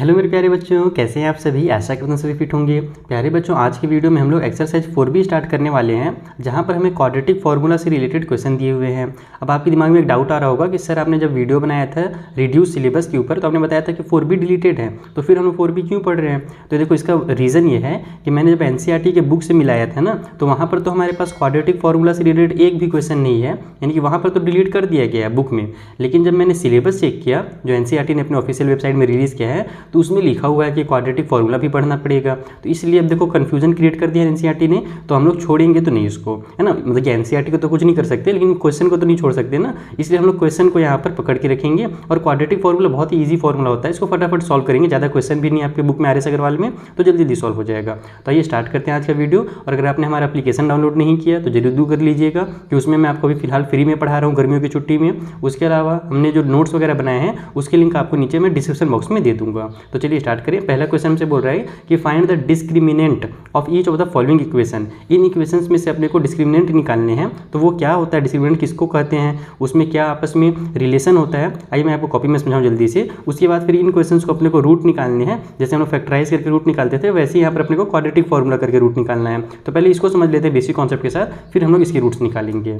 Hello मेरे प्यारे बच्चों, कैसे हैं आप सभी। आशा करता हूं सभी फिट होंगे। प्यारे बच्चों, आज की वीडियो में हम लोग एक्सरसाइज 4B स्टार्ट करने वाले हैं, जहां पर हमें क्वाड्रेटिक फार्मूला से रिलेटेड क्वेश्चन दिए हुए हैं। अब आपके दिमाग में एक डाउट आ रहा होगा कि सर आपने जब वीडियो बनाया था रिड्यूस सिलेबस के ऊपर तो आपने बताया था कि 4B डिलीटेड है, तो फिर हम लोग 4B क्यों पढ़ रहे हैं। तो देखो, इसका रीज़न ये है कि मैंने जब NCERT के बुक से मिलाया था ना, तो वहाँ पर तो हमारे पास क्वाड्रेटिक फार्मूला से रिलेटेड एक भी क्वेश्चन नहीं है, यानी कि वहाँ पर तो डिलीट कर दिया गया है बुक में। लेकिन जब मैंने सिलेबस चेक किया जो NCERT ने अपने ऑफिशियल वेबसाइट में रिलीज़ किया है, तो उसमें लिखा हुआ है कि क्वाड्रेटिक फार्मूला भी पढ़ना पड़ेगा। तो इसलिए अब देखो कन्फ्यूजन क्रिएट कर दिया NCERT ने, तो हम लोग छोड़ेंगे तो नहीं इसको, है ना। मतलब कि NCERT को तो कुछ नहीं कर सकते, लेकिन क्वेश्चन को तो नहीं छोड़ सकते ना, इसलिए हम लोग क्वेश्चन को यहाँ पर पकड़ के रखेंगे। और क्वाड्रेटिक फार्मूला बहुत ही ईजी फार्मूला होता है, इसको फटाफट सॉल्व करेंगे। ज़्यादा क्वेश्चन भी नहीं आपके बुक में RS अग्रवाल में, तो जल्दी जल्दी सॉल्व हो जाएगा। तो आइए स्टार्ट करते हैं आज का वीडियो। और अगर आपने हमारा एप्लीकेशन डाउनलोड नहीं किया तो जरूर कर लीजिएगा, कि उसमें मैं आपको अभी फिलहाल फ्री में पढ़ा रहा हूँ गर्मियों की छुट्टी में। उसके अलावा हमने जो नोट्स वगैरह बनाए हैं उसके लिंक आपको नीचे मैं डिस्क्रिप्शन बॉक्स में दे दूंगा। तो चलिए स्टार्ट करें। पहला क्वेश्चन हमसे बोल रहा है कि find the discriminant of each of the following equation. In equations में से अपने को डिस्क्रिमिनेंट निकालने हैं। तो वो क्या होता है, डिस्क्रिमिनेंट किसको कहते हैं, उसमें क्या आपस में रिलेशन होता है, आइए मैं आपको कॉपी में समझाऊं जल्दी से। उसके बाद फिर इन क्वेश्चंस को अपने को रूट निकालने हैं। जैसे हम लोग फैक्टराइज करके रूट निकालते थे, वैसे ही यहाँ पर अपने को क्वाड्रेटिक फार्मूला करके रूट निकालना है। तो पहले इसको समझ लेते हैं बेसिक कॉन्सेप्ट के साथ, फिर हम लोग इसके रूट्स निकालेंगे।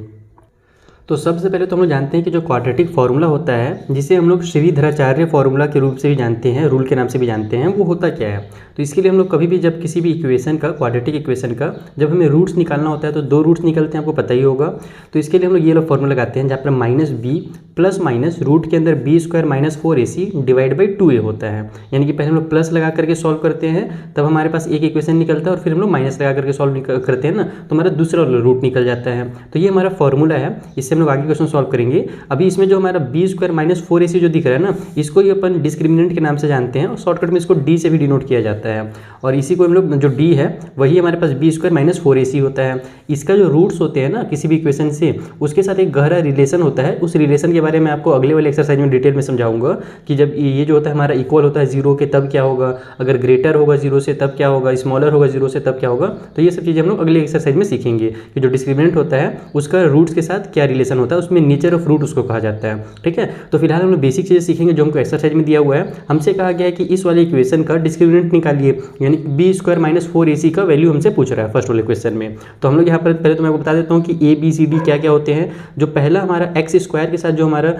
तो सबसे पहले तो हम लोग जानते हैं कि जो क्वाड्रेटिक फार्मूला होता है, जिसे हम लोग श्रीधराचार्य फार्मूला के रूप से भी जानते हैं, रूल के नाम से भी जानते हैं, वो होता क्या है। तो इसके लिए हम लोग कभी भी जब किसी भी इक्वेशन का, क्वाड्रेटिक इक्वेशन का जब हमें रूट्स निकालना होता है तो दो रूट्स निकलते हैं, आपको पता ही होगा। तो इसके लिए हम लोग ये लोग फार्मूला लगाते हैं, जहाँ पर -b प्लस माइनस रूट के अंदर b² - 4ac divide by 2a होता है। यानी कि पहले हम लोग प्लस लगा करके सॉल्व करते हैं, तब हमारे पास एक इक्वेशन निकलता है, और फिर हम लोग माइनस लगा करके सॉल्व करते हैं ना, तो हमारा दूसरा रूट निकल जाता है। तो ये हमारा फार्मूला है, इससे हम लोग आगे क्वेश्चन सॉल्व करेंगे। अभी इसमें जो हमारा b² - 4ac जो दिख रहा है ना, इसको ही अपन डिस्क्रिमिनेंट के नाम से जानते हैं, और शॉर्टकट में इसको d से भी डिनोट किया जाता है। और इसी को हम लोग, जो d है वही हमारे पास b² - 4ac होता है। इसका जो रूट्स होते हैं ना किसी भी इक्वेशन से, उसके साथ एक गहरा रिलेशन होता है। उस रिलेशन के बारे में आपको अगले वाले एक्सरसाइज में डिटेल में समझाऊंगा, कि जब ये जो होता है हमारा इक्वल होता है 0 के तब क्या होगा, अगर ग्रेटर होगा 0 से तब क्या होगा, स्मॉलर होगा 0 से तब क्या होगा। तो ये सब चीज़ें हम लोग अगले एक्सरसाइज में सीखेंगे, कि जो डिस्क्रिमिनेंट होता है उसका रूट्स के साथ क्या रिलेशन होता है, उसमें नेचर ऑफ रूट उसको कहा जाता है। ठीक है, तो फिलहाल हम लोग बेसिक चीज़ें सीखेंगे जो हमको एक्सरसाइज में दिया हुआ है। हमसे कहा गया है कि इस वाले इक्वेशन का डिस्क्रिमिनेंट निकालिए, यानी b² - 4ac का वैल्यू हमसे पूछ रहा है फर्स्ट वाले क्वेश्चन में। तो हम लोग यहाँ पर पहले तो मैं आपको बता देता हूँ कि a b c d क्या क्या होते हैं। जो पहला हमारा x² के साथ जो हमारा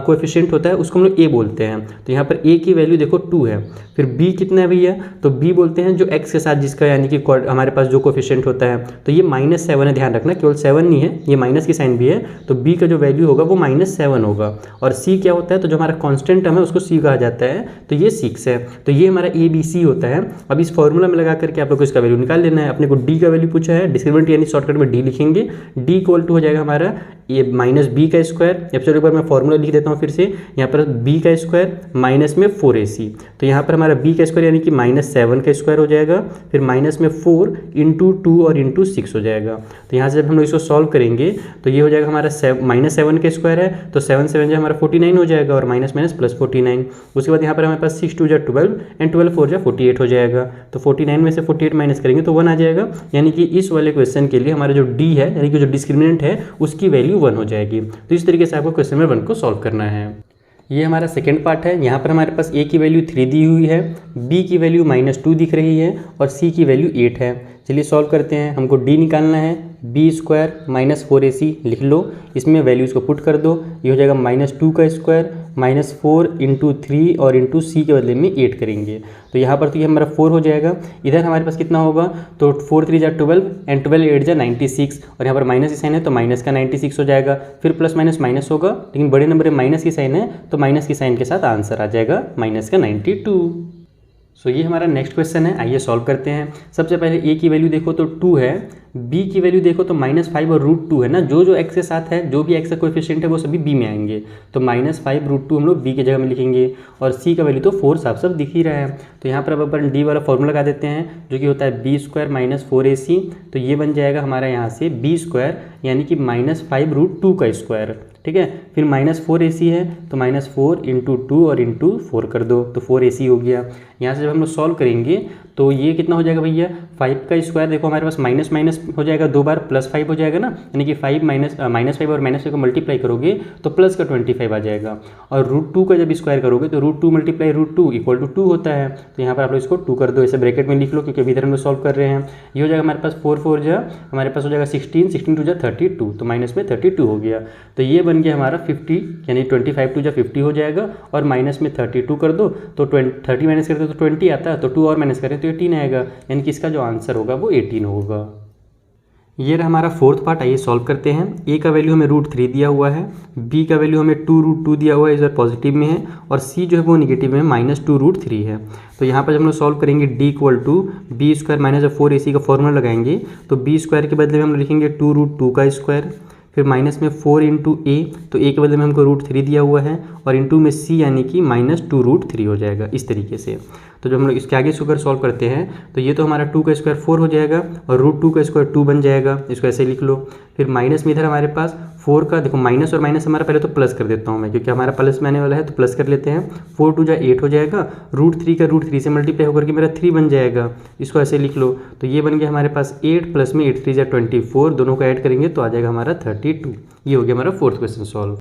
कोएफिशिएंट होता है उसको हम लोग a बोलते हैं। तो यहाँ पर a की वैल्यू देखो 2 है। फिर b कितना है भैया, तो b बोलते हैं जो x के साथ जिसका यानी कि हमारे पास जो कोएफिशिएंट होता है, तो ये -7 है। ध्यान रखना, केवल 7 नहीं है, ये माइनस की साइन भी है, तो b का जो वैल्यू होगा वो -7 होगा। और c क्या होता है, तो जो हमारा कांस्टेंट टर्म है उसको c कहा जाता है, तो ये 6 है। तो ये हमारा a b c होता है। अब इस फॉर्मूला में लगा करके आप लोग को इसका वैल्यू निकाल लेना है। अपने को d का वैल्यू पूछा है, डिस्क्रिमिनेंट यानी शॉर्टकट में d लिखेंगे। d = हो जाएगा हमारा ये -b²। अब चलो एक बार मैं फॉर्मूला लिख देता हूँ फिर से। यहाँ पर b² माइनस में 4ac, तो यहाँ पर हमारा b² यानी कि -7² हो जाएगा, फिर माइनस में 4 × 2 और × 6 हो जाएगा। तो यहाँ से जब हम लोग इसको सॉल्व करेंगे तो ये हो जाएगा हमारा -7² है, तो 7 7 जो हमारा 49 हो जाएगा, और माइनस माइनस प्लस 49। उसके बाद यहाँ पर हमारे पास 6 2 = 12 एंड 12 4 = 48 हो जाएगा। तो 49 में से 48 माइनस करेंगे तो 1 आ जाएगा। यानी कि इस वाले क्वेश्चन के लिए हमारा जो d है, यानी कि जो डिस्क्रिमिनेंट है, उसकी वैल्यू 1 हो जाएगी। तो इस तरीके से आपको क्वेश्चन नंबर 1 को सॉल्व करना है। ये हमारा सेकंड पार्ट है। यहाँ पर हमारे पास a की वैल्यू 3 दी हुई है, b की वैल्यू -2 दिख रही है, और c की वैल्यू 8 है। चलिए सॉल्व करते हैं। हमको d निकालना है, b² - 4ac लिख लो, इसमें वैल्यूज़ को पुट कर दो। ये हो जाएगा -2² -4 × 3 और × c के बदले में 8 करेंगे। तो यहाँ पर तो ये हमारा 4 हो जाएगा। इधर हमारे पास कितना होगा, तो 4 3 = 12 एंड 12 8 = 96, और यहाँ पर माइनस की साइन है तो माइनस का 96 हो जाएगा। फिर प्लस माइनस माइनस होगा, लेकिन बड़े नंबर में माइनस की साइन है, तो माइनस की साइन के साथ आंसर आ जाएगा -92। सो ये हमारा नेक्स्ट क्वेश्चन है, आइए सॉल्व करते हैं। सबसे पहले a की वैल्यू देखो तो 2 है, b की वैल्यू देखो तो -5 और √2 है ना। जो x के साथ है, जो भी x का कोएफिशिएंट है वो सभी b में आएंगे। तो -5 √2 हम लोग b की जगह में लिखेंगे, और c का वैल्यू तो 4 साफ साफ दिख ही रहा है। तो यहाँ पर अब अपन d वाला फॉर्मूला लगा देते हैं, जो कि होता है b² - 4ac। तो ये बन जाएगा हमारा यहाँ से b² यानी कि -5 √2²। ठीक है, फिर -4ac है, तो -4 × 2 और × 4 कर दो, तो 4ac हो गया। यहाँ से जब हम लोग सॉल्व करेंगे तो ये कितना हो जाएगा भैया, 5 का स्क्वायर देखो हमारे पास माइनस माइनस हो जाएगा 2 बार, +5 हो जाएगा ना, यानी कि 5 -5 और -5 को मल्टीप्लाई करोगे तो प्लस का 25 आ जाएगा। और √2 का जब स्क्वायर करोगे तो √2 × √2 = 2 होता है। तो यहाँ पर आप लोग इसको 2 कर दो, ऐसे ब्रैकेट में लिख लो क्योंकि अभी इधर हम लोग सॉल्व कर रहे हैं। ये हो जाएगा हमारे पास 4 4 जा हमारे पास हो जाएगा 16, 16 2 जा 32, तो माइनस में 32 हो गया। तो ये बन गया हमारा 50, यानी 25 2 जा 50 हो जाएगा, और माइनस में 32 कर दो तो 30 माइनस करते तो 20 आता है, तो 2 और माइनस करें तो 18 आएगा, यानी कि इसका जो आंसर होगा वो 18 होगा। ये रहा हमारा फोर्थ पार्ट। आइए सॉल्व करते हैं। ए का वैल्यू हमें √3 दिया हुआ है, बी का वैल्यू हमें 2√2 दिया हुआ है, इधर पॉजिटिव में है, और सी जो है वो निगेटिव में -2√3 है। तो यहाँ पर जब हम लोग सॉल्व करेंगे d = b² - 4ac का फॉर्मूला लगाएंगे, तो b² के बदले में हम लिखेंगे 2√2 का स्क्वायर, फिर माइनस में 4 × a, तो a के बदले में हमको √3 दिया हुआ है, और इंटू में c यानी कि -2√3 हो जाएगा इस तरीके से। तो जब हम लोग इसके आगे इसको अगर सॉल्व करते हैं तो ये तो हमारा 2 का स्क्वायर 4 हो जाएगा, और √2 का स्क्वायर 2 बन जाएगा, इसको ऐसे लिख लो। फिर माइनस में इधर हमारे पास 4 का देखो माइनस और माइनस हमारा पहले तो प्लस कर देता हूँ मैं, क्योंकि हमारा प्लस में आने वाला है, तो प्लस कर लेते हैं। 4 2 जा 8 हो जाएगा, √3 का √3 से मल्टीप्लाई होकर के मेरा 3 बन जाएगा, इसको ऐसे लिख लो। तो ये बन गया हमारे पास 8 प्लस में 8 3 जा 24, दोनों को ऐड करेंगे तो आ जाएगा हमारा 32। ये हो गया हमारा फोर्थ क्वेश्चन सॉल्व।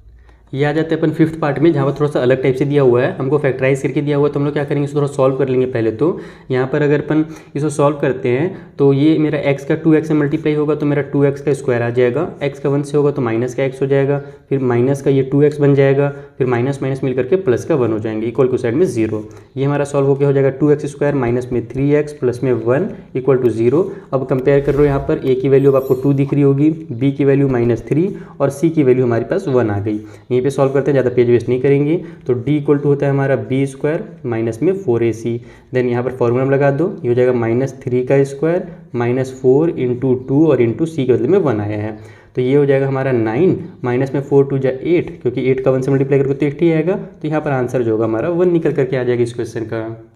ये आ जाते हैं अपन फिफ्थ पार्ट में, जहाँ पर थोड़ा सा अलग टाइप से दिया हुआ है, हमको फैक्टराइज करके दिया हुआ है। तो हम लोग क्या करेंगे, इसको थोड़ा सॉल्व कर लेंगे पहले। तो यहाँ पर अगर अपन इसको सॉल्व करते हैं तो ये मेरा x का 2x से मल्टीप्लाई होगा तो मेरा 2x का स्क्वायर आ जाएगा, x का 1 से होगा तो माइनस का x हो जाएगा, फिर माइनस का ये 2x बन जाएगा, फिर माइनस माइनस मिल करके प्लस का 1 हो जाएंगे, इक्वल टू साइड में 0। ये हमारा सॉल्व होकर हो जाएगा 2x² माइनस में 3x प्लस में 1 = 0। अब कंपेयर कर रहे हो, यहाँ पर a की वैल्यू आपको 2 दिख रही होगी, b की वैल्यू -3 और c की वैल्यू हमारे पास 1 आ गई। यहीं पे सॉल्व करते हैं, ज़्यादा पेज वेस्ट नहीं करेंगे। तो d = होता है हमारा b² माइनस में 4ac, देन यहाँ पर फॉर्मूला लगा दो, ये हो जाएगा -3 का स्क्वायर -4 × 2 और इंटू c के बदले में 1 आया है, तो ये हो जाएगा हमारा 9 माइनस में 4 2 जा 8, क्योंकि 8 का 1 से मल्टीप्लाई करके तो 80 आएगा, तो यहाँ पर आंसर जो होगा हमारा 1 निकल करके आ जाएगा इस क्वेश्चन का।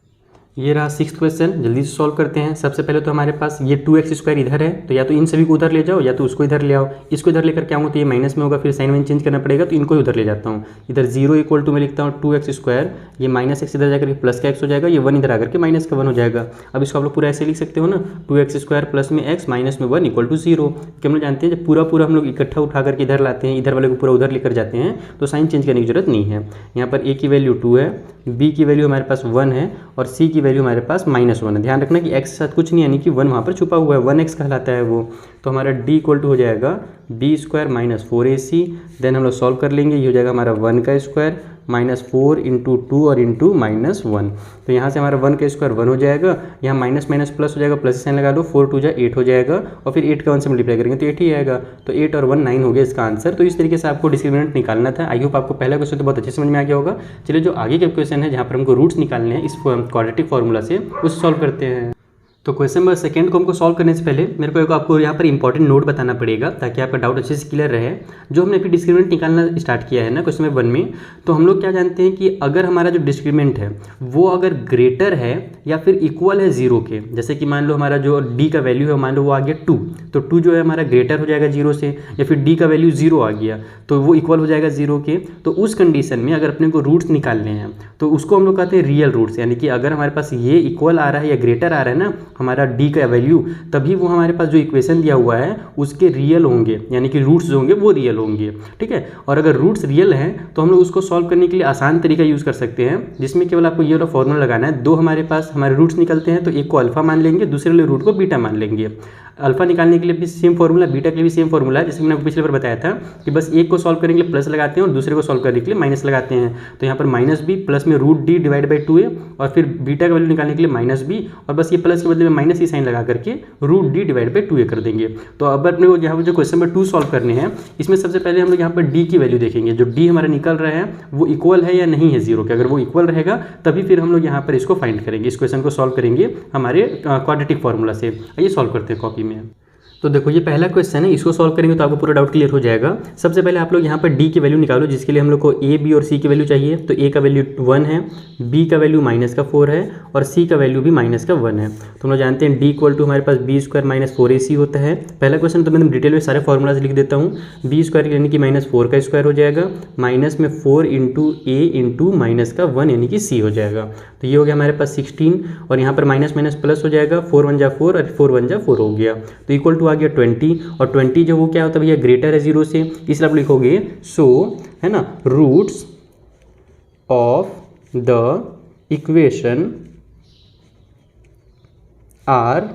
ये रहा सिक्स्थ क्वेश्चन, जल्दी से सॉल्व करते हैं। सबसे पहले तो हमारे पास ये 2x² इधर है, तो या तो इन सभी को उधर ले जाओ या तो उसको इधर ले आओ। इसको इधर लेकर क्या आऊँ तो ये माइनस में होगा, फिर साइन वाइन चेंज करना पड़ेगा, तो इनको उधर ले जाता हूँ। इधर 0 = मैं लिखता हूँ 2x², ये -x इधर जाकर के प्लस का x हो जाएगा, ये 1 इधर आकर के माइनस का 1 हो जाएगा। अब इसको आप लोग पूरा ऐसे लिख सकते हो ना, 2x² प्लस में x माइनस में 1 = 0। कि हम लोग जानते हैं जब पूरा हम लोग इकट्ठा उठा करके इधर लाते हैं, इधर वाले को पूरा उधर लेकर जाते हैं, तो साइन चेंज करने की जरूरत नहीं है। यहाँ पर a की वैल्यू 2 है, b की वैल्यू हमारे पास 1 है, और c की वैल्यू हमारे पास -1 है। ध्यान रखना कि x के साथ कुछ नहीं, यानी कि 1 वहाँ पर छुपा हुआ है, 1x कहलाता है वो। तो हमारा d = हो जाएगा b² - 4ac, देन हम लोग सॉल्व कर लेंगे, ये हो जाएगा हमारा 1 का स्क्वायर -4 × 2 और इंटू -1। तो यहाँ से हमारा 1 का स्क्वायर 1 हो जाएगा, यहाँ माइनस माइनस प्लस हो जाएगा, प्लस साइन लगा दो, 4 2 जा 8 हो जाएगा, और फिर 8 का 1 से मल्टीप्लाई करेंगे तो 8 ही आएगा। तो 8 और 1 9 हो गया इसका आंसर। तो इस तरीके से आपको डिस्क्रिमिनेंट निकालना था। आई होप आपको पहला क्वेश्चन तो बहुत अच्छे समझ में आ गया होगा। चलिए जो आगे के क्वेश्चन है, जहाँ पर हमको रूट्स निकालने हैं इस क्वाड्रेटिक फार्मूला से, उसे सॉल्व करते हैं। तो क्वेश्चन नंबर सेकंड को हमको सॉल्व करने से पहले मेरे को आपको यहाँ पर इंपॉर्टेंट नोट बताना पड़ेगा, ताकि आपका डाउट अच्छे से क्लियर रहे। जो हमने अभी डिस्क्रिमिनेंट निकालना स्टार्ट किया है ना क्वेश्चन नंबर 1 में, तो हम लोग क्या जानते हैं कि अगर हमारा जो डिस्क्रिमिनेंट है वो अगर ग्रेटर है या फिर इक्वल है 0 के, जैसे कि मान लो हमारा जो d का वैल्यू है मान लो वो आ गया 2, तो 2 जो है हमारा ग्रेटर हो जाएगा 0 से, या फिर d का वैल्यू 0 आ गया तो वो इक्वल हो जाएगा 0 के। तो उस कंडीशन में अगर अपने को रूट्स निकालने हैं तो उसको हम लोग कहते हैं रियल रूट्स, यानी कि अगर हमारे पास ये इक्वल आ रहा है या ग्रेटर आ रहा है ना हमारा d का वैल्यू, तभी वो हमारे पास जो इक्वेशन दिया हुआ है उसके रियल होंगे, यानी कि रूट्स जो होंगे वो रियल होंगे, ठीक है। और अगर रूट्स रियल हैं तो हम लोग उसको सॉल्व करने के लिए आसान तरीका यूज़ कर सकते हैं, जिसमें केवल आपको ये वाला फॉर्मूला लगाना है। 2 हमारे पास हमारे रूट्स निकलते हैं, तो एक को अल्फा मान लेंगे, दूसरे वाले रूट को बीटा मान लेंगे। अल्फा निकालने के लिए भी सेम फॉर्मूला, बीटा के लिए भी सेम फॉर्मूला है, जैसे मैंने आपको पिछले बार बताया था कि बस एक को सॉल्व करने के लिए प्लस लगाते हैं और दूसरे को सॉल्व करने के लिए माइनस लगाते हैं। तो यहाँ पर -b प्लस में √d डिवाइड बाई 2a, और फिर बीटा का वैल्यू निकालने के लिए -b, और बस ये प्लस के बदले में माइनस ही साइन लगा करके √d डिवाइड बाई 2a कर देंगे। तो अब अपने को यहाँ पर जो क्वेश्चन नंबर 2 सॉल्व करने हैं, इसमें सबसे पहले हम लोग यहाँ पर d की वैल्यू देखेंगे। जो d हमारा निकल रहा है वो इक्वल है या नहीं है 0 के, अगर वो इक्वल रहेगा तभी फिर हम लोग यहाँ पर इसको फाइंड करेंगे, इस क्वेश्चन को सॉल्व करेंगे हमारे क्वाड्रेटिक फार्मूला से। आइए सॉल्व करते हैं कॉपी में। तो देखो ये पहला क्वेश्चन है, इसको सॉल्व करेंगे तो आपको पूरा डाउट क्लियर हो जाएगा। सबसे पहले आप लोग यहाँ पर d की वैल्यू निकालो, जिसके लिए हम लोग को a, b और c की वैल्यू चाहिए। तो a का वैल्यू 1 है, b का वैल्यू -4 है, और c का वैल्यू भी -1 है। तो हम लोग जानते हैं d = हमारे पास b² - 4ac होता है। पहला क्वेश्चन तो मैंने डिटेल में सारे फॉर्मूलाज लिख देता हूँ। b² यानी कि -4 का स्क्वायर हो जाएगा, माइनस में 4 × a × -1 यानी कि c हो जाएगा। तो तो ये हो गया हमारे पास 16 और यहाँ पर माइनस माइनस प्लस हो जाएगा, 4 1 जा 4 और 4 1 जा 4 हो गया। तो इक्वल टू आ गया 20 और 20 जो वो क्या होता है भैया ग्रेटर है 0 से, इसलिए आप लिखोगे सो है ना roots of the equation are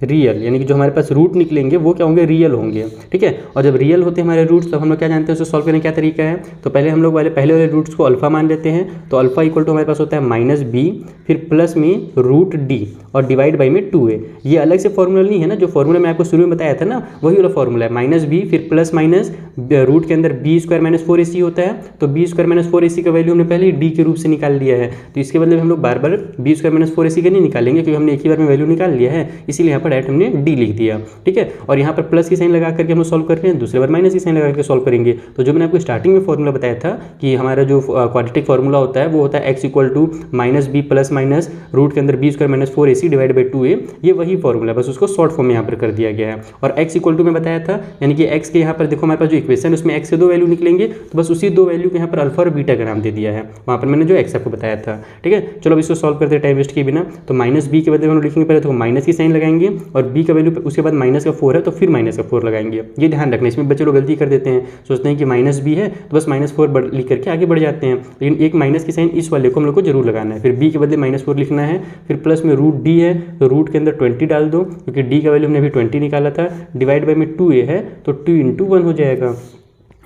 real, यानी कि जो हमारे पास रूट निकलेंगे वो क्या होंगे रियल होंगे। ठीक है, और जब रियल होते हैं हमारे रूट्स तो हम लोग क्या जानते हैं उसको सॉल्व करने का क्या तरीका है। तो पहले हम लोग पहले वाले रूट्स को अल्फा मान लेते हैं। तो अल्फा इक्वल टू हमारे पास होता है -b फिर प्लस में रूट डी और डिवाइड बाई में 2a। ये अलग से फॉर्मूला नहीं है ना, जो फॉर्मूला मैं आपको शुरू में बताया था ना वही वाला फॉर्मूला है, -b फिर प्लस माइनस रूट के अंदर b² - 4ac होता है। तो b² - 4ac का वैल्यू हमने पहले ही d के रूप से निकाल लिया है। तो इसके बदले में हम लोग बार बार b² - 4ac का नहीं निकालेंगे क्योंकि हमने एक ही बार में वैल्यू निकाल लिया है, इसीलिए यहाँ पर डायरेक्ट हमने d लिख दिया। ठीक है, और यहाँ पर प्लस की साइन लगा करके हम लोग सॉल्व कर रहे हैं, दूसरे बार माइनस की साइन लगा करके सॉल्व करेंगे। तो जो मैंने आपको स्टार्टिंग में फॉर्मूला बताया था कि हमारा जो क्वाड्रेटिक फॉर्मूला होता है वो होता है x equal to -b plus minus root के अंदर b² - 4ac divide by 2a, ये वही फॉर्मूला, बस उसको शॉर्ट फॉर्म में यहाँ पर कर दिया गया है। और x इक्वल टू में बताया था, यानी कि x के यहाँ पर देखो हमारे पास जो इक्वेशन उसमें x के 2 वैल्यू निकलेंगे, तो बस उसी 2 वैल्यू के यहाँ पर अल्फा और बीटा का नाम दे दिया है, वहाँ पर मैंने जो x आपको बताया था। ठीक है, चलो अब इसको सॉल्व करते हैं टाइम वेस्ट किए बिना। तो -b के बदले हम लिखेंगे पहले तो माइनस की साइन लगाएंगे और b का वैल्यू उसके बाद माइनस का 4 है तो फिर माइनस का 4 लगाएंगे। ये ध्यान रखना, इसमें बच्चे लोग गलती कर देते हैं, सोचते हैं कि -b है तो बस -4 लिख करके आगे बढ़ जाते हैं, लेकिन एक माइनस की साइन इस वाले को हम लोग को जरूर लगाना है। फिर b के बदले -4 लिखना है, फिर प्लस में रूट d है तो रूट के अंदर 20 डाल दो क्योंकि d का वैल्यू हमने अभी 20 निकाला था, डिवाइड बाई में 2a है तो 2 × 1 हो जाएगा।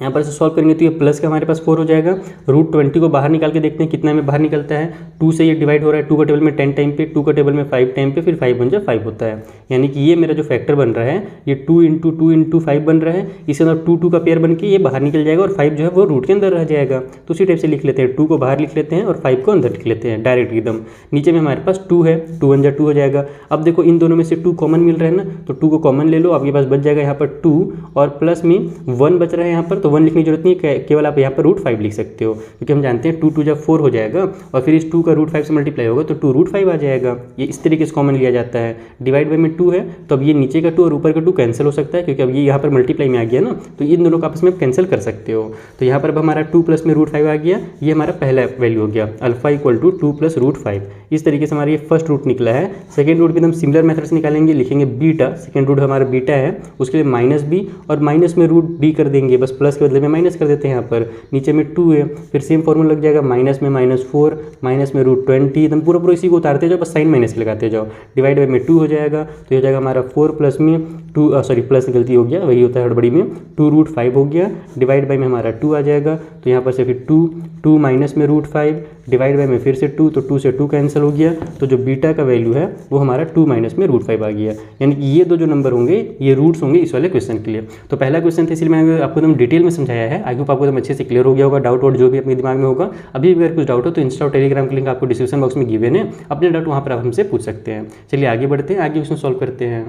यहाँ पर से सॉल्व करेंगे तो ये प्लस का हमारे पास 4 हो जाएगा। रूट 20 को बाहर निकाल के देखते हैं कितना में बाहर निकलता है। 2 से ये डिवाइड हो रहा है, 2 का टेबल में 10 टाइम पे, 2 का टेबल में 5 टाइम पे, फिर 5 1 जा 5 होता है। यानी कि ये मेरा जो फैक्टर बन रहा है ये 2 × 2 × 5 बन रहा है। इसके अंदर 2 2 का पेयर बन के ये बाहर निकल जाएगा और 5 जो है वो रूट के अंदर रह जाएगा। तो उसी टाइप से लिख लेते हैं, 2 को बाहर लिख लेते हैं और 5 को अंदर लिख लेते हैं डायरेक्ट एकदम। नीचे में हमारे पास 2 है, 2 1 जा 2 हो जाएगा। अब देखो इन दोनों में से 2 कॉमन मिल रहा है ना, तो 2 को कॉमन ले लो, आपके पास बच जाएगा यहाँ पर 2 और प्लस में 1 बच रहा है यहाँ पर, तो 1 लिखने की जरूरत नहीं है, केवल आप यहाँ पर √5 लिख सकते हो क्योंकि हम जानते हैं 2 2 जा 4 हो जाएगा और फिर इस 2 का √5 से मल्टीप्लाई होगा तो 2 √5 आ जाएगा। ये इस तरीके से कॉमन लिया जाता है। डिवाइड बाई में 2 है तो अब ये नीचे का 2 और ऊपर का 2 कैंसिल हो सकता है क्योंकि अब ये यहाँ पर मल्टीप्लाई में आ गया ना, तो इन दोनों को आपस में कैंसिल कर सकते हो। तो यहाँ पर अब हमारा 2 प्लस में √5 आ गया, ये हमारा पहला वैल्यू हो गया अल्फा इक्वल टू 2 + √5। इस तरीके से हमारा ये फर्स्ट रूट निकला है। सेकेंड रूट भी हम सिमिलर मेथड से निकालेंगे, लिखेंगे बीटा, सेकेंड रूट हमारा बीटा है, उसके लिए -b और माइनस में √d कर देंगे, बस प्लस के बदले में माइनस कर देते हैं। यहाँ पर नीचे में 2 है, फिर सेम फॉर्मूला लग जाएगा, माइनस में -4 माइनस में √20, एकदम पूरा इसी को उतारते जाओ, बस साइन माइनस लगाते जाओ। डिवाइड बाई में 2 हो जाएगा, तो ये हो जाएगा हमारा 4 प्लस में 2 सॉरी प्लस गलती हो गया, वही होता है हड़बड़ी में, 2 √5 हो गया। डिवाइड बाई में हमारा 2 आ जाएगा, तो यहाँ पर से फिर 2 माइनस में √5 डिवाइड बाई में फिर से 2, तो 2 से 2 कैंसिल हो गया। तो जो बीटा का वैल्यू है वो हमारा 2 माइनस में √5 आ गया। यानी कि ये दो जो नंबर होंगे ये रूट्स होंगे इस वाले क्वेश्चन के लिए। तो पहला क्वेश्चन था इसलिए मैंने आपको एकदम डिटेल में समझाया है। आई होप आपको एकदम अच्छे से क्लियर हो गया होगा, डाउट जो भी अपने दिमाग में होगा। अभी अगर कुछ डाउट हो तो इंस्टा और टेलीग्राम की लिंक आपको डिस्क्रिप्शन बॉक्स में गिवन है, अपने डाउट वहाँ पर आप हमसे पूछ सकते हैं। चलिए आगे बढ़ते हैं, आगे क्वेश्चन सॉल्व करते हैं।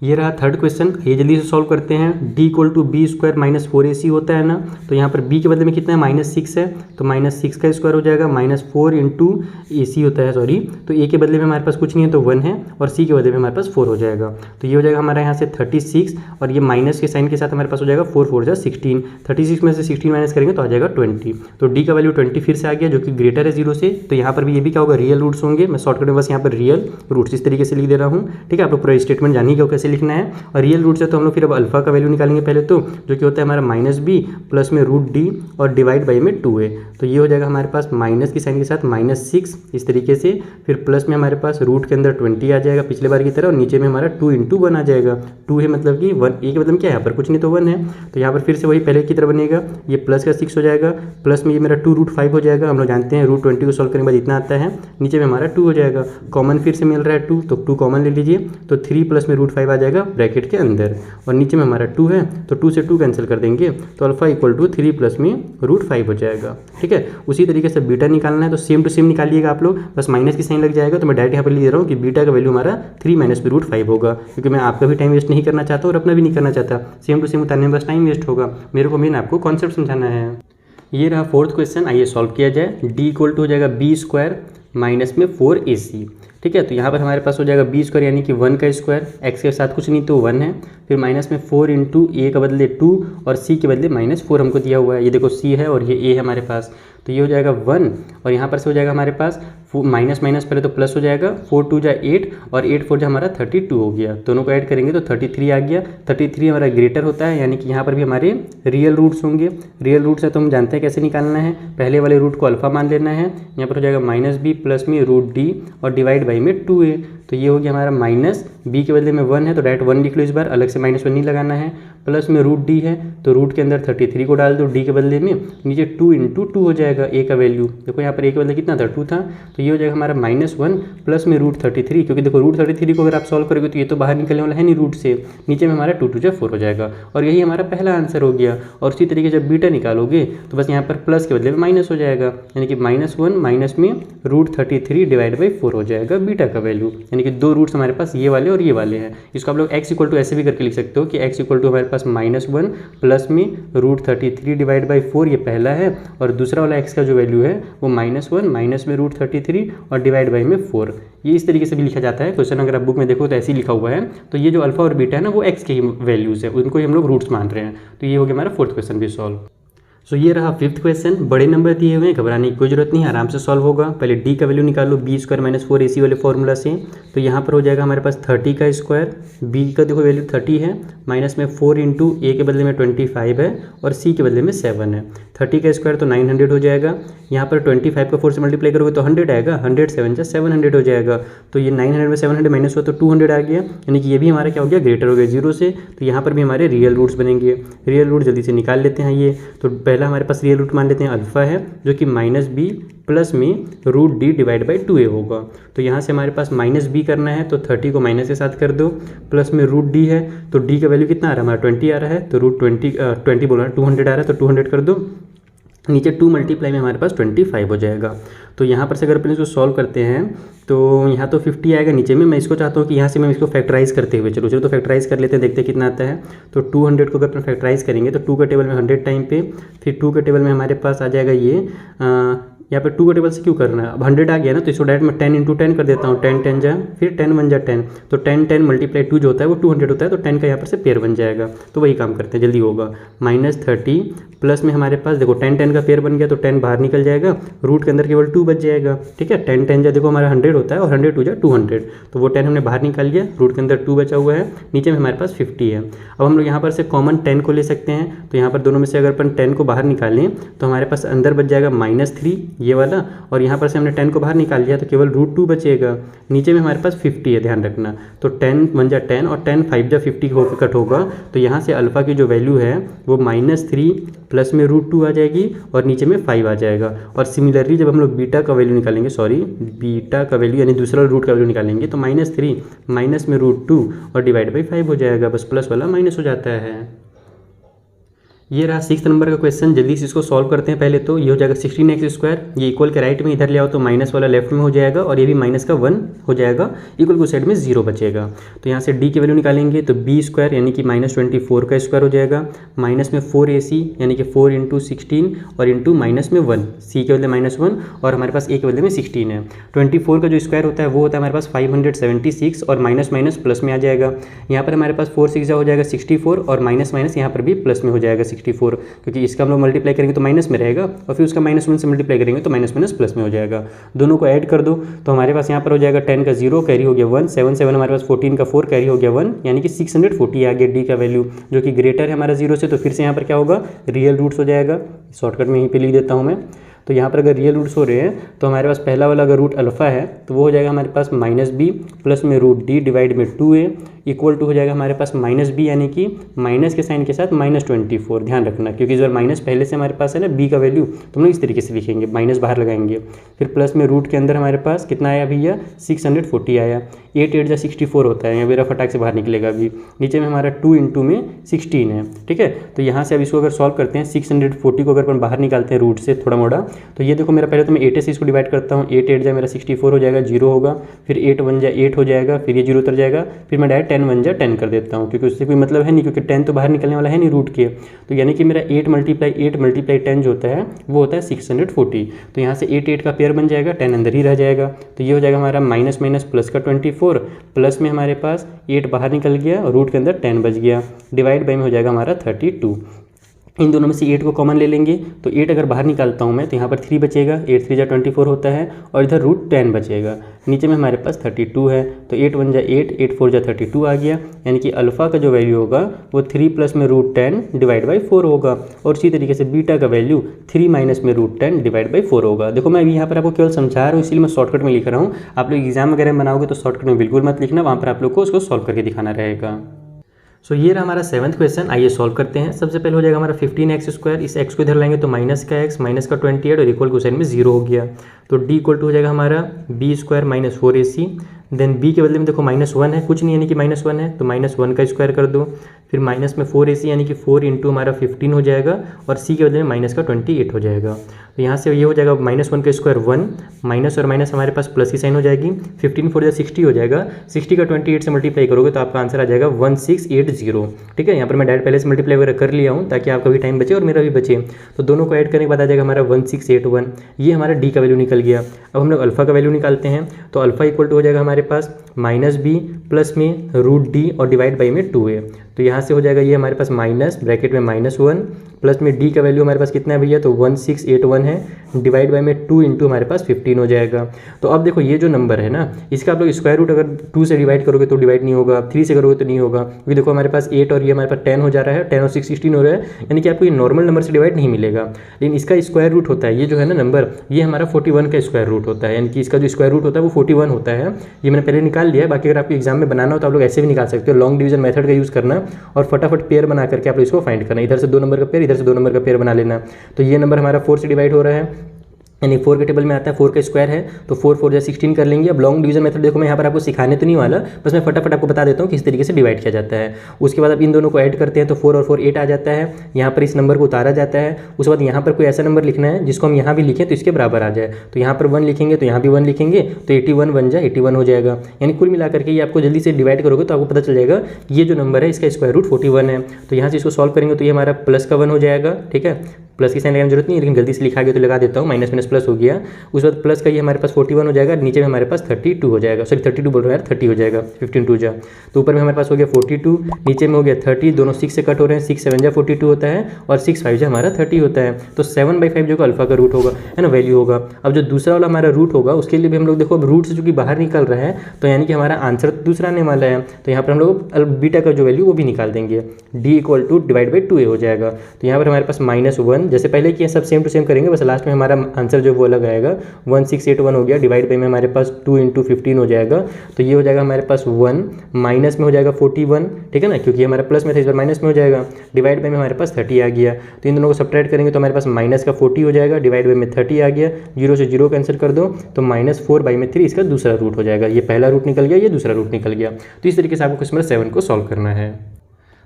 ये रहा थर्ड क्वेश्चन, ये जल्दी से सॉल्व करते हैं। d = b² - 4ac होता है ना, तो यहाँ पर b के बदले में कितना है -6 है, तो -6 का स्क्वायर हो जाएगा, -4 × ac होता है सॉरी, तो a के बदले में हमारे पास कुछ नहीं है तो 1 है और c के बदले में हमारे पास 4 हो जाएगा। तो ये हो जाएगा हमारा यहाँ से 36 और ये माइनस के साइन के साथ हमारे पास हो जाएगा 4 4 जा 16, 36 में से 16 माइनस करेंगे तो आ जाएगा 20। तो d का वैल्यू 20 फिर से आ गया जो कि ग्रेटर है 0 से, तो यहाँ पर भी ये भी क्या होगा रियल रूट्स होंगे। मैं शॉर्टकट में बस यहाँ पर रियल रूट्स इस तरीके से लिख दे रहा हूँ। ठीक है, आप लोग पूरा स्टेटमेंट जानिए कि कैसे लिखना है। और रियल रूट से तो हम लोग फिर अब अल्फा का वैल्यू निकालेंगे पहले, तो जो कि होता है हमारा -b प्लस में √d और डिवाइड बाई में 2a। तो ये हो जाएगा हमारे पास माइनस की साइन के साथ -6 इस तरीके से, फिर प्लस में हमारे पास रूट के अंदर 20 आ जाएगा पिछले बार की तरह, और नीचे में हमारा 2 × 1 आ जाएगा। 2 है मतलब कि 1, ए के मतलब क्या है यहाँ पर कुछ नहीं तो 1 है, तो यहाँ पर फिर से वही पहले की तरह बनेगा। ये प्लस का 6 हो जाएगा, प्लस में ये मेरा 2 √5 हो जाएगा। हम लोग जानते हैं √20 को सॉल्व करने के बाद इतना आता है, नीचे में हमारा 2 हो जाएगा। कॉमन फिर से मिल रहा है 2, तो 2 कॉमन ले लीजिए, तो 3 प्लस में √5 आ जाएगा ब्रैकेट के अंदर, और नीचे में हमारा 2 है तो 2 से 2 कैंसिल कर देंगे, तो अल्फा इक्वल टू 3 प्लस में √5 हो जाएगा। ठीक है, उसी तरीके से बीटा निकालना है तो सेम टू सेम निकालिएगा आप लोग, बस माइनस की साइन लग जाएगा। तो मैं डायरेक्ट यहाँ पर लिख दे रहा हूँ कि बीटा का वैल्यू हमारा 3 माइनस में √5 होगा, क्योंकि मैं आपका भी टाइम वेस्ट नहीं करना चाहता और अपना भी नहीं करना चाहता। सेम टू सेम उतारने में बस टाइम वेस्ट होगा, मेरे को मेन आपको कॉन्सेप्ट समझाना है। ये रहा फोर्थ क्वेश्चन, आइए सॉल्व किया जाए। d = हो जाएगा b² माइनस में 4ac। ठीक है, तो यहाँ पर हमारे पास हो जाएगा b² यानी कि 1 का स्क्वायर, x के साथ कुछ नहीं तो 1 है, फिर माइनस में 4 × a का बदले 2 और c के बदले -4 हमको दिया हुआ है। ये देखो c है और ये a है हमारे पास, तो ये हो जाएगा 1 और यहाँ पर से हो जाएगा हमारे पास माइनस माइनस पहले तो प्लस हो जाएगा, 4 2 जा 8 और 8 4 जा हमारा 32 हो गया। दोनों को ऐड करेंगे तो 33 आ गया। 33 हमारा ग्रेटर होता है, यानी कि यहाँ पर भी हमारे रियल रूट्स होंगे। रियल रूट्स है तो हम जानते हैं कैसे निकालना है, पहले वाले रूट को अल्फा मान लेना है। यहाँ पर हो जाएगा -b प्लस में √d और डिवाइड बाई में 2a। तो ये हो गया हमारा माइनस, b के बदले में 1 है तो डायरेक्ट 1 लिख लो, इस बार अलग से -1 नहीं लगाना है। प्लस में √d है तो रूट के अंदर 33 को डाल दो, d के बदले में नीचे 2 × 2 हो जाएगा। a का वैल्यू देखो यहाँ पर a के बदले कितना था, 2 था, तो ये हो जाएगा हमारा -1 प्लस में √33, क्योंकि देखो √33 को अगर आप सॉल्व करोगे तो ये तो बाहर निकलने वाला है नहीं रूट से, नीचे में हमारा 2 2 जा 4 हो जाएगा और यही हमारा पहला आंसर हो गया। और उसी तरीके जब बीटा निकालोगे तो बस यहाँ पर प्लस के बदले में माइनस हो जाएगा, यानी कि -1 माइनस में √33 डिवाइड बाई 4 हो जाएगा बीटा का वैल्यू, यानी कि दो रूट्स हमारे पास ये वाले और ये वाले हैं। इसको आप लोग x = ऐसे भी करके लिख सकते हो कि x = हमारे पास -1 प्लस में √33 डिवाइड बाई 4 ये पहला है, और दूसरा वाला x का जो वैल्यू है वो -1 माइनस में √33 और डिवाइड बाई में 4। ये इस तरीके से भी लिखा जाता है। क्वेश्चन अगर आप बुक में देखो तो ऐसे ही लिखा हुआ है। तो ये जो अल्फा और बीटा है ना वो x के ही वैल्यूज़ है, उनको ही हम लोग रूट्स मान रहे हैं। तो ये हो गया हमारा 4th क्वेश्चन भी सॉल्व। सो ये रहा 5th क्वेश्चन। बड़े नंबर दिए हुए हैं, घबराने की कोई जरूरत नहीं है, आराम से सॉल्व होगा। पहले d का वैल्यू निकालो b² - 4ac वाले फॉर्मूला से। तो यहाँ पर हो जाएगा हमारे पास 30 का स्क्वायर, b का देखो वैल्यू 30 है, माइनस में 4 × a के बदले में 25 है और c के बदले में 7 है। 30 का स्क्वायर तो 900 हो जाएगा। यहाँ पर 25 का 4 से मल्टीप्लाई करोगे तो 100 आएगा, 100 7 जा 700 हो जाएगा। तो ये 900 में 700 माइनस हुआ तो 200 आ गया, यानी कि ये भी हमारा क्या हो गया, ग्रेटर हो गया 0 से। तो यहाँ पर भी हमारे रियल रूट्स बनेंगे। रियल रूट जल्दी से निकाल लेते हैं। ये तो पहला हमारे पास रियल रूट मान लेते हैं अल्फा है, जो कि -b प्लस में √d डिवाइड बाई 2a होगा। तो यहाँ से हमारे पास -b करना है तो 30 को माइनस के साथ कर दो, प्लस में √d है तो d का वैल्यू कितना आ रहा है हमारा 20 आ रहा है, तो √20 बोल रहा है 200 आ रहा है तो 200 कर दो, नीचे 2 मल्टीप्लाई में हमारे पास 25 हो जाएगा। तो यहाँ पर से अगर अपन इसको सॉल्व करते हैं तो यहाँ तो 50 आएगा नीचे में। मैं इसको चाहता हूँ कि यहाँ से मैं इसको फैक्टराइज करते हुए चलो तो फैक्टराइज कर लेते हैं, देखते हैं कितना आता है। तो 200 को अगर अपन फैक्टराइज करेंगे तो 2 का टेबल में 100 टाइम पे, फिर 2 का टेबल में हमारे पास आ जाएगा ये यहाँ पे 2 का टेबल से क्यों करना है, अब 100 आ गया ना तो इसको डायरेक्ट मैं 10 × 10 कर देता हूँ। 10 10 जा, फिर 10 1 जा 10, तो 10 10 मल्टीप्लाई 2 जो होता है वो 200 होता है, तो 10 का यहाँ पर से पेयर बन जाएगा। तो वही काम करते हैं, जल्दी होगा। -30 प्लस में हमारे पास देखो 10 10 का पेयर बन गया तो 10 बाहर निकल जाएगा, रूट के अंदर केवल 2 बच जाएगा। ठीक है, 10 10 जा देखो हमारा 100 होता है और 100 2 जा 200, तो वो 10 हमने बाहर निकाल लिया, रूट के अंदर 2 बचा हुआ है, नीचे में हमारे पास 50 है। अब हम लोग यहाँ पर से कॉमन 10 को ले सकते हैं, तो यहाँ पर दोनों में से अगर अपन 10 को बाहर निकालें तो हमारे पास अंदर बच जाएगा -3 ये वाला, और यहाँ पर से हमने 10 को बाहर निकाल लिया तो केवल √2 बचेगा, नीचे में हमारे पास 50 है, ध्यान रखना। तो 10 1 जा 10 और 10 5 जा 50 होकर कट होगा, तो यहाँ से अल्फा की जो वैल्यू है वो -3 प्लस में √2 आ जाएगी और नीचे में 5 आ जाएगा। और सिमिलरली जब हम लोग बीटा का वैल्यू निकालेंगे, बीटा का वैल्यू यानी दूसरा रूट का वैल्यू निकालेंगे तो -3 माइनस में √2 और डिवाइड बाई 5 हो जाएगा, बस प्लस वाला माइनस हो जाता है। ये रहा 6th नंबर का क्वेश्चन। जल्दी से इसको सॉल्व करते हैं। पहले तो ये हो जाएगा 16x², ये इक्वल के राइट में इधर ले आओ तो माइनस वाला लेफ्ट में हो जाएगा और ये भी माइनस का 1 हो जाएगा, इक्वल को साइड में 0 बचेगा। तो यहाँ से d की वैल्यू निकालेंगे तो b² यानी कि -24 का स्क्वायर हो जाएगा, माइनस में 4ac यानी कि 4 × 16 और इंटू माइनस में 1, c के बदले -1 और हमारे पास a के बदले में 16 है। 24 का जो स्क्वायर होता है वो होता है हमारे पास 576 और माइनस माइनस प्लस में आ जाएगा। यहाँ पर हमारे पास 4 6 हो जाएगा 64 और माइनस माइनस यहाँ पर भी प्लस में हो जाएगा 64, क्योंकि इसका हम लोग मल्टीप्लाई करेंगे तो माइनस में रहेगा और फिर उसका -1 से मल्टीप्लाई करेंगे तो माइनस माइनस प्लस में हो जाएगा। दोनों को ऐड कर दो तो हमारे पास यहाँ पर हो जाएगा 10 का 0 कैरी हो गया 1, 7 7 हमारे पास 14 का 4 कैरी हो गया 1, यानी कि 640 आ गया डी का वैल्यू, जो कि ग्रेटर है हमारा 0 से। तो फिर से यहाँ पर क्या होगा, रियल रूट्स हो जाएगा। शॉर्टकट में यहीं पे लिख देता हूँ मैं। तो यहाँ पर अगर रियल रूट्स हो रहे हैं तो हमारे पास पहला वाला अगर रूट अल्फा है तो वो हो जाएगा हमारे पास -b प्लस में √d डिवाइड में 2a इक्वल टू हो जाएगा हमारे पास -b यानी कि माइनस के साइन के साथ -24। ध्यान रखना क्योंकि इस बार माइनस पहले से हमारे पास है ना b का वैल्यू, तो हम लोग इस तरीके से लिखेंगे, माइनस बाहर लगाएंगे। फिर प्लस में रूट के अंदर हमारे पास कितना आया भैया, 640 आया। 8 8 जा 64 होता है, यहाँ मेरा फटाक से बाहर निकलेगा अभी। नीचे में हमारा 2 × में 16 है। ठीक है, तो यहाँ से अब इसको अगर सॉल्व करते हैं 640 को अगर अपन बाहर निकालते हैं रूट से थोड़ा मोड़ा, तो ये देखो मेरा पहले तो मैं 8 से इसको डिवाइड करता हूँ। 8 8 जा मेरा 64 हो जाएगा, 0 होगा। फिर 8 1 जा 8 हो जाएगा, फिर ये 0 उतर जाएगा। फिर मैं डायरेक्ट 10 1 जा 10 कर देता हूँ क्योंकि उससे कोई मतलब है नहीं, क्योंकि 10 तो बाहर निकलने वाला है नहीं रूट के। तो यानी कि मेरा 8 × 10 जो होता है वो होता है 640। तो यहाँ से 8 8 का पेयर बन जाएगा, 10 अंदर ही रह जाएगा। तो ये हो जाएगा हमारा माइनस माइनस प्लस का 24, प्लस में हमारे पास 8 बाहर निकल गया और रूट के अंदर 10 बच गया, डिवाइड बाई में हो जाएगा हमारा 32। इन दोनों में से 8 को कॉमन ले लेंगे, तो 8 अगर बाहर निकालता हूँ मैं तो यहाँ पर 3 बचेगा, 8 3 जा 24 होता है, और इधर √10 बचेगा। नीचे में हमारे पास 32 है, तो 8 1 जा 8, 8 4 जा 32 आ गया, यानी कि अल्फ़ा का जो वैल्यू होगा वो 3 प्लस में √10 डिवाइड बाई 4 होगा। और इसी तरीके से बीटा का वैल्यू 3 माइनस में √10 डिवाइड बाई 4 होगा। देखो मैं अभी यहाँ पर आपको केवल समझा रहा हूँ, इसलिए मैं शॉर्टकट में लिख रहा हूँ। आप लोग एग्जाम वगैरह में बनाओगे तो शॉर्टकट में बिल्कुल मत लिखना, वहाँ पर आप लोग को उसको सॉल्व करके दिखाना रहेगा। सो ये रहा हमारा 7th क्वेश्चन। आइए सॉल्व करते हैं। सबसे पहले हो जाएगा हमारा 15x², इस x को इधर लाएंगे तो माइनस का x, माइनस का 28 और इक्वल को साइड में 0 हो गया, तो d इक्वल टू हो जाएगा हमारा b² minus 4ac। Then b के बदले में देखो -1 है, कुछ नहीं यानी कि -1 है, तो -1 का स्क्वायर कर दो, फिर माइनस में 4ac यानी कि 4 इंटू हमारा 15 हो जाएगा, और c के बदले में माइनस का 28 हो जाएगा। तो यहाँ से ये हो जाएगा -1 का स्क्वायर 1, माइनस और माइनस हमारे पास प्लस की साइन हो जाएगी, 15 4 60 हो जाएगा, 60 का 28 से मल्टीप्लाई करोगे तो आपका आंसर आ जाएगा 1680। ठीक है, यहाँ पर मैं डायरेक्ट पहले से मल्टीप्लाई वगैरह कर लिया हूँ ताकि आपका भी टाइम बचे और मेरा भी बचे। तो दोनों को ऐड करने के बाद आ जाएगा हमारा 1681, ये हमारा डी का वैल्यू निकल गया। अब हम लोग अल्फ़ा का वैल्यू निकालते हैं, तो अल्फ़ा इक्वल टू हो जाएगा हमारे पास -b प्लस में √d और डिवाइड बाई में 2a। तो यहाँ से हो जाएगा ये हमारे पास माइनस ब्रैकेट में -1 प्लस में d का वैल्यू हमारे पास कितना है भैया, तो 1681 है, डिवाइड बाई में 2 इंटू हमारे पास 15 हो जाएगा। तो अब देखो ये जो नंबर है ना, इसका आप लोग स्क्वायर रूट अगर 2 से डिवाइड करोगे तो डिवाइड नहीं होगा, 3 से करोगे तो नहीं होगा, क्योंकि देखो हमारे पास 8 और ये हमारे पास 10 हो जा रहा है, 10 और 6 16 हो रहा है, यानी कि आपको ये नॉर्मल नंबर से डिवाइड नहीं मिलेगा। लेकिन इसका स्क्वायर रूट होता है, ये जो है ना नंबर, ये हमारा 41 का स्क्वायर रूट होता है, यानी कि इसका जो स्क्वायर रूट होता है वो 41 होता है। ये मैंने पहले निकाल लिया है, बाकी अगर आपको एग्जाम में बनाना हो तो आप लोग ऐसे भी निकाल सकते हो, लॉन्ग डिवीजन मेथड का यूज़ करना और फटाफट पेयर बना करके आप लोग इसको फाइंड करना, इधर से 2 नंबर का पेयर, इधर से 2 नंबर का पेयर बना लेना। तो ये नंबर हमारा 4 से डिवाइड हो रहा है, यानी 4 के टेबल में आता है, 4 का स्क्वायर है, तो 4 4 जा 16 कर लेंगे। अब लॉन्ग डिवीजन मेथड देखो मैं यहाँ पर आपको सिखाने तो नहीं वाला, बस मैं फटाफट आपको बता देता हूँ किस तरीके से डिवाइड किया जाता है। उसके बाद अब इन दोनों को ऐड करते हैं तो 4 और 4 8 आ जाता है, यहाँ पर इस नंबर को उतारा जाता है। उसके बाद यहाँ पर कोई ऐसा नंबर लिखना है जिसको हम यहाँ भी लिखें तो इसके बराबर आ जाए, तो यहाँ पर 1 लिखेंगे तो यहाँ भी 1 लिखेंगे, तो 81 1 जा 81 हो जाएगा। यानी कुल मिलाकर के ये आपको जल्दी से डिवाइड करोगे तो आपको पता चल जाएगा ये जो नंबर है इसका स्क्वायर रूट 41 है। तो यहाँ से इसको सॉल्व करेंगे तो ये हमारा प्लस का 1 हो जाएगा। ठीक है, प्लस की साइन लगाने की जरूरत नहीं है, लेकिन जल्दी से लिखा गया तो लगा देता हूँ, माइनस माइनस प्लस हो गया। उसके बाद प्लस का ये हमारे पास 41 हो जाएगा, नीचे में हमारे पास 32 हो जाएगा, सॉरी 32 बोल रहा है यार, 30 हो जाएगा, 15 2 जा, तो ऊपर में हमारे पास हो गया 42, नीचे में हो गया 30, दोनों 6 से कट हो रहे हैं, 6 7 जा 42 होता है और 6 5 जा हमारा 30 होता है। तो 7/5 जो अल्फा का रूट होगा है ना, वैल्यू होगा। अब जो दूसरा वाला हमारा रूट होगा उसके लिए भी हम लोग देखो अब रूट से चूंकि बाहर निकल रहा है तो यानी कि हमारा आंसर दूसरा आने वाला है, तो यहाँ पर हम लोग बीटा का जो वैल्यू वो भी निकाल देंगे, d equal to divide by 2a हो जाएगा। तो यहाँ पर हमारे पास -1 जैसे पहले किया सब सेम टू सेम करेंगे, बस लास्ट में हमारा आंसर जो वो अलग आएगा, 1681 हो गया, डिवाइड बाई में हमारे पास 2 इंटू 15 हो जाएगा, तो ये हो जाएगा हमारे पास 1, माइनस में हो जाएगा 41, ठीक है ना, क्योंकि हमारा प्लस में था इस बार माइनस में हो जाएगा, डिवाइड बाई में हमारे पास 30 आ गया। तो इन दोनों को सब्ट्रैक्ट करेंगे तो हमारे पास माइनस का 40 हो जाएगा, डिवाइड बाई में 30 आ गया, 0 से 0 कैंसिल कर दो तो -4/3 इसका दूसरा रूट हो जाएगा। ये पहला रूट निकल गया, ये दूसरा रूट निकल गया। तो इस तरीके से आपको क्वेश्चन नंबर 7 को सॉल्व करना है।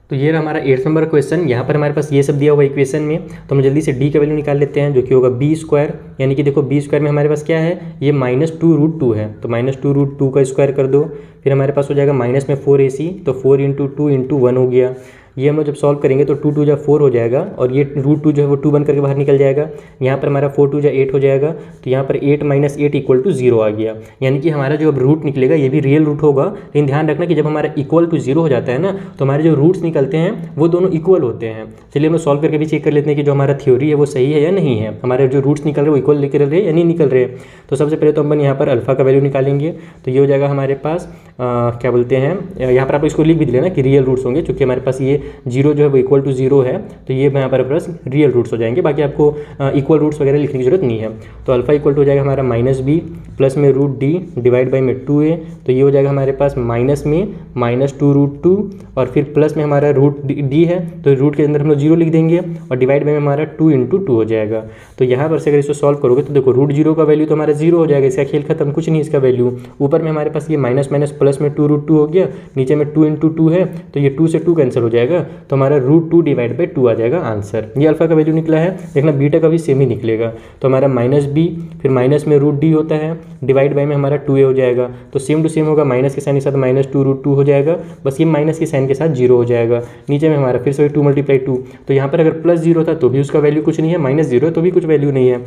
तो ये रहा हमारा 8th नंबर क्वेश्चन। यहाँ पर हमारे पास ये सब दिया हुआ इक्वेशन में, तो हम जल्दी से d का वैल्यू निकाल लेते हैं जो कि होगा b², यानी कि देखो b² में हमारे पास क्या है, ये -2√2 है, तो -2√2 का स्क्वायर कर दो, फिर हमारे पास हो जाएगा माइनस में 4ac, तो 4 इंटू 2 इंटू 1 हो गया। ये हम लोग जब सॉल्व करेंगे तो 2 2 जा 4 हो जाएगा और ये √2 जो है वो 2 बन करके बाहर निकल जाएगा। यहाँ पर हमारा 4 2 जा 8 हो जाएगा, तो यहाँ पर 8 - 8 इक्वल टू 0 आ गया। यानी कि हमारा जो अब रूट निकलेगा ये भी रियल रूट होगा, लेकिन ध्यान रखना कि जब हमारा इक्वल टू 0 हो जाता है ना तो हमारे जो रूट्स निकलते हैं वो दोनों इक्वल होते हैं। चलिए हम लोग सॉल्व करके भी चेक कर लेते हैं कि जो हमारा थ्योरी है वो सही है या नहीं है, हमारे जो रूट्स निकल रहे हैं वो इक्वल निकल रहे हैं या नहीं निकल रहे। तो सबसे पहले तो हम यहाँ पर अल्फा का वैल्यू निकालेंगे, तो ये हो जाएगा हमारे पास क्या बोलते हैं, यहाँ पर आप इसको लिख भी लेना कि रियल रूट्स होंगे, क्योंकि हमारे पास ये 0 जो है वो इक्वल टू 0 है, तो ये यहाँ पर प्लस रियल रूट्स हो जाएंगे, बाकी आपको इक्वल रूट्स वगैरह लिखने की जरूरत नहीं है। तो अल्फा इक्वल टू हो जाएगा हमारा -b प्लस में √d डिवाइड बाई में 2a, तो ये हो जाएगा हमारे पास माइनस में -2√2 और फिर प्लस में हमारा √d है, तो रूट के अंदर हम लोग 0 लिख देंगे और डिवाइड बाई में हमारा 2 इंटू 2 हो जाएगा। तो यहाँ पर से अगर इसको सॉल्व करोगे तो देखो √0 का वैल्यू तो हमारा 0 हो जाएगा, इसका खेल खत्म, कुछ नहीं इसका वैल्यू। ऊपर में हमारे पास ये माइनस माइनस प्लस में 2√2 हो गया, नीचे में 2 इंटू 2 है, तो ये 2 से 2 कैंसिल हो जाएगा, तो हमारा √2 डिवाइड बाई 2 आ जाएगा आंसर। ये अल्फा का वैल्यू निकला है, देखना बीटा का भी सेम ही निकलेगा। तो हमारा -b फिर माइनस में √d होता है, डिवाइड बाई में हमारा 2a हो जाएगा, तो सेम टू सेम होगा, माइनस के साइन के साथ -2√2 हो जाएगा, बस ये माइनस के साइन के साथ 0 हो जाएगा। नीचे में हमारा फिर से 2 × 2, तो यहाँ पर अगर +0 था तो भी उसका वैल्यू कुछ नहीं है, -0 तो भी कुछ वैल्यू नहीं है।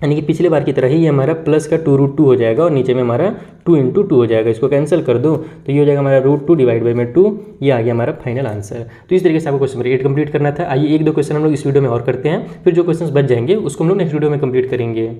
यानी कि पिछले बार की तरह ही ये हमारा प्लस का 2√2 हो जाएगा और नीचे में हमारा 2 × 2 हो जाएगा। इसको कैंसिल कर दो तो ये हो जाएगा हमारा √2 डिवाइड बाई में 2। ये आ गया हमारा फाइनल आंसर। तो इस तरीके से आपको क्वेश्चन नंबर 8 कंप्लीट करना था। आइए एक दो क्वेश्चन हम लोग इस वीडियो में और करते हैं, फिर जो क्वेश्चन बच जाएंगे उसको हम लोग नेक्स्ट वीडियो में कंप्लीट करेंगे।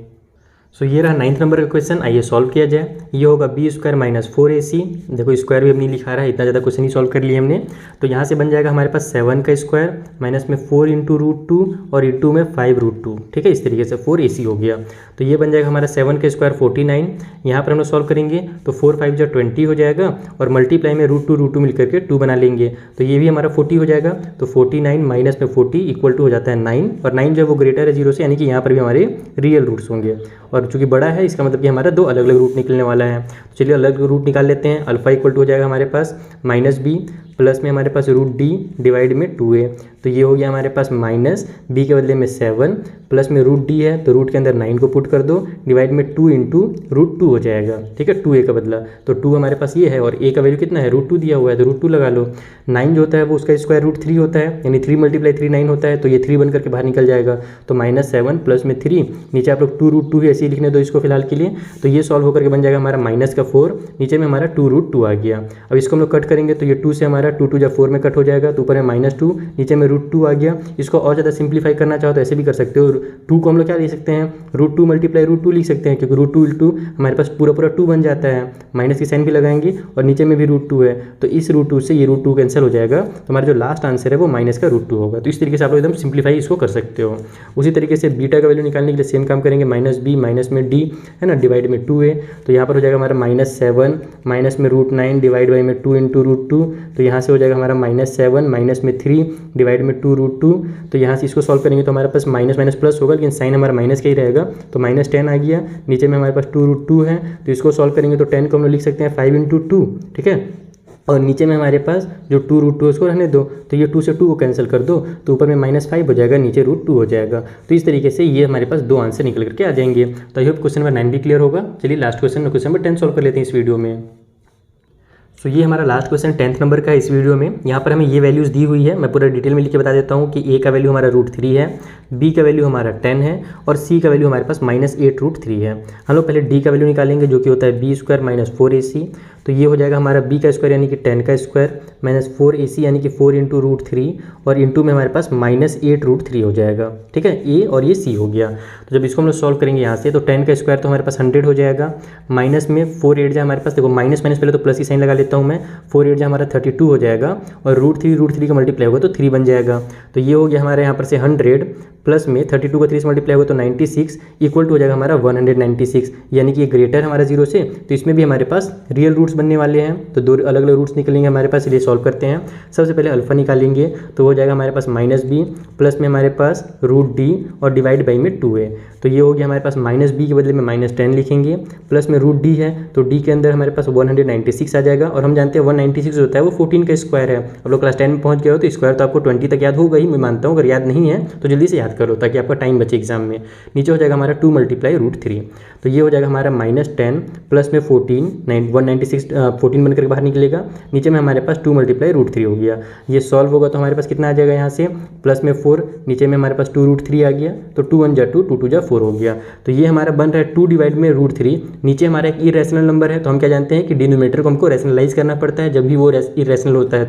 सो ये रहा 9th नंबर का क्वेश्चन। आइए सॉल्व किया जाए। ये होगा b² - 4ac। देखो स्क्वायर भी अब नहीं लिखा रहा है, इतना ज़्यादा क्वेश्चन ही सॉल्व कर लिए हमने। तो यहाँ से बन जाएगा हमारे पास 7 का स्क्वायर माइनस में 4 × √2 और इंटू में 5√2। ठीक है, इस तरीके से 4ac हो गया। तो ये बन जाएगा हमारा 7 का स्क्वायर 49। यहाँ पर हम लोग सॉल्व करेंगे तो 4 × 5 = 20 हो जाएगा और मल्टीप्लाई में √2 मिल करके 2 बना लेंगे तो ये भी हमारा 40 हो जाएगा। तो 49 माइनस में 40 इक्वल टू हो जाता है 9 और 9 जो है वो ग्रेटर है 0 से, यानी कि यहाँ पर भी हमारे रियल रूट्स होंगे और चूंकि बड़ा है इसका मतलब कि हमारा दो अलग अलग रूट निकलने वाला है। तो चलिए अलग अलग रूट निकाल लेते हैं। अल्फा इक्वल टू हो जाएगा हमारे पास -b प्लस में हमारे पास √d डिवाइड में 2a। तो ये हो गया हमारे पास माइनस b के बदले में 7 प्लस में √d है तो रूट के अंदर 9 को पुट कर दो डिवाइड में 2 × √2 हो जाएगा। ठीक है, 2a का बदला तो 2 हमारे पास ये है और a का वैल्यू कितना है √2 दिया हुआ है तो √2 लगा लो। 9 जो होता है वो उसका स्क्वायर रूट 3 होता है, यानी 3 × 3 9 होता है तो ये 3 बन करके बाहर निकल जाएगा। तो -7 प्लस में 3, नीचे आप लोग 2√2 ऐसे ही लिखने दो इसको फिलहाल के लिए। तो ये सॉल्व होकर के बन जाएगा हमारा माइनस का 4, नीचे में हमारा 2√2 आ गया। अब इसको हम लोग कट करेंगे तो ये 2 से हमारा 2 × 2 = 4 में कट हो जाएगा तो ऊपर में -2 नीचे में √2 आ गया। इसको और ज़्यादा सिंप्लीफाई करना चाहो तो ऐसे भी कर सकते हो। 2 को हम लोग क्या लिख सकते हैं √2 × √2 लिख सकते हैं क्योंकि √2 हमारे पास पूरा 2 बन जाता है। माइनस की साइन भी लगाएंगे और नीचे में भी √2 है तो इस √2 से ये √2 कैंसिल हो जाएगा तो हमारा जो लास्ट आंसर है वो माइनस का √2 होगा। तो इस तरीके से आप लोग एकदम सिंप्लीफाई इसको कर सकते हो। उसी तरीके से बीटा का वैल्यू निकालने के लिए सेम काम करेंगे, -b माइनस में d है ना डिवाइड में 2a। तो यहाँ पर हो जाएगा हमारा -7 माइनस में √9 डिवाइड बाई में 2 × √2। तो यहाँ से हो जाएगा हमारा -7 माइनस में 3 डिवाइड में 2√2। तो यहाँ से इसको सॉल्व करेंगे तो हमारे पास माइनस माइनस प्लस होगा लेकिन साइन हमारा माइनस का ही रहेगा तो -10 आ गया। नीचे में हमारे पास 2√2 है तो इसको सॉल्व करेंगे तो 10 को हम लोग लिख सकते हैं 5 × 2। ठीक है, और नीचे में हमारे पास जो 2√2 उसको रहने दो तो ये 2 से 2 को कैंसिल कर दो तो ऊपर में -5 हो जाएगा, नीचे √2 हो जाएगा। तो इस तरीके से ये हमारे पास 2 आंसर निकल करके आ जाएंगे। तो आई होप क्वेश्चन नंबर 9 भी क्लियर होगा। चलिए लास्ट क्वेश्चन नंबर 10 सॉल्व कर लेते हैं इस वीडियो में। सो ये हमारा लास्ट क्वेश्चन 10th नंबर का है इस वीडियो में। यहाँ पर हमें ये वैल्यूज़ दी हुई है, मैं पूरा डिटेल में लिख के बता देता हूँ कि a का वैल्यू हमारा √3 है, b का वैल्यू हमारा 10 है और c का वैल्यू हमारे पास -8√3 है। हम लोग पहले d का वैल्यू निकालेंगे जो कि होता है b² - 4ac। तो ये हो जाएगा हमारा b का स्क्वायर यानी कि 10 का स्क्वायर माइनस 4ac यानी कि 4 × √3 और इंटू में हमारे पास -8√3 हो जाएगा। ठीक है, a और ये c हो गया। तो जब इसको हम लोग सॉल्व करेंगे यहाँ से तो 10 का स्क्वायर तो हमारे पास 100 हो जाएगा, माइनस में 4 8 हमारे पास, देखो माइनस पहले तो प्लस की साइन लगा लेता हूँ मैं, 4 8 हमारा 32 हो जाएगा और √3 का मल्टीप्लाई होगा तो 3 बन जाएगा। तो ये हो गया हमारे यहाँ पर से 100 प्लस में 32 का 3 से मल्टीप्लाई होगा तो 96 इक्वल टू हो जाएगा हमारा 196, यानी कि ये ग्रेटर हमारा 0 से। तो इसमें भी हमारे पास रियल रूट्स बनने वाले हैं तो 2 अलग अलग रूट्स निकलेंगे हमारे पास। चलिए सॉल्व करते हैं। सबसे पहले अल्फा निकालेंगे तो हो जाएगा हमारे पास -b प्लस में हमारे पास √d और डिवाइड बाई में 2a। तो ये हो गया हमारे पास -b के बदले में -10 लिखेंगे प्लस में √d है तो d के अंदर हमारे पास 196 आ जाएगा और हम जानते हैं 196 होता है वो 14 का स्क्वायर है। अब लोग क्लास 10 में पहुंच गए हो तो स्क्वायर तो आपको 20 तक याद होगा ही, मैं मानता हूँ। अगर याद नहीं है तो जल्दी से याद करो ताकि आपका टाइम बचे एग्जाम में। नीचे हो जाएगा हमारा 2 × √3 तो ये हो जाएगा हमारा -10 प्लस में 14 196 14 बनकर बाहर निकलेगा। नीचे में हमारे पास 2 × √3 हो गया। ये सॉल्व होगा तो हमारे पास कितना आ जाएगा यहाँ से प्लस में 4, नीचे में हमारे पास 2√3 आ गया तो 2 1 = 2 2 2 = 4 हो गया। तो ये हमारा बन रहा है 2 डिवाइड में √3। नीचे हमारा एक इरेशनल नंबर है तो हम क्या जानते हैं कि डिनोमिनेटर को हमको रैशनलाइज करना पड़ता है जब भी वो इरेशनल होता है।